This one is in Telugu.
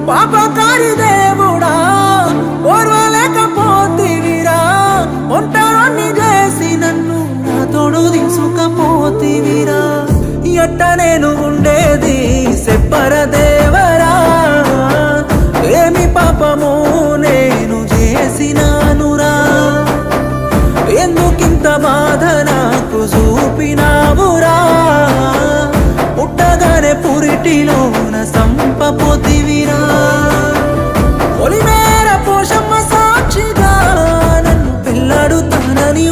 పాపకారి దేవుడా ఓర్వలేకపోతివిరా ఒంటరాన్ని చేసి నన్ను నా తోడు తీసుకపోతివిరా ఎట్ట నేను ఉండేది సెప్పర దేవరా ఏమి పాపము నేను చేసినానురా ఎందుకింత బాధ నాకు చూపినావురా పుట్టగానే పురిటిలోన సంపపోతివిరా ఒలిమేర పోషమ్మ సాక్షిగా నన్ను పెళ్ళాడుతానని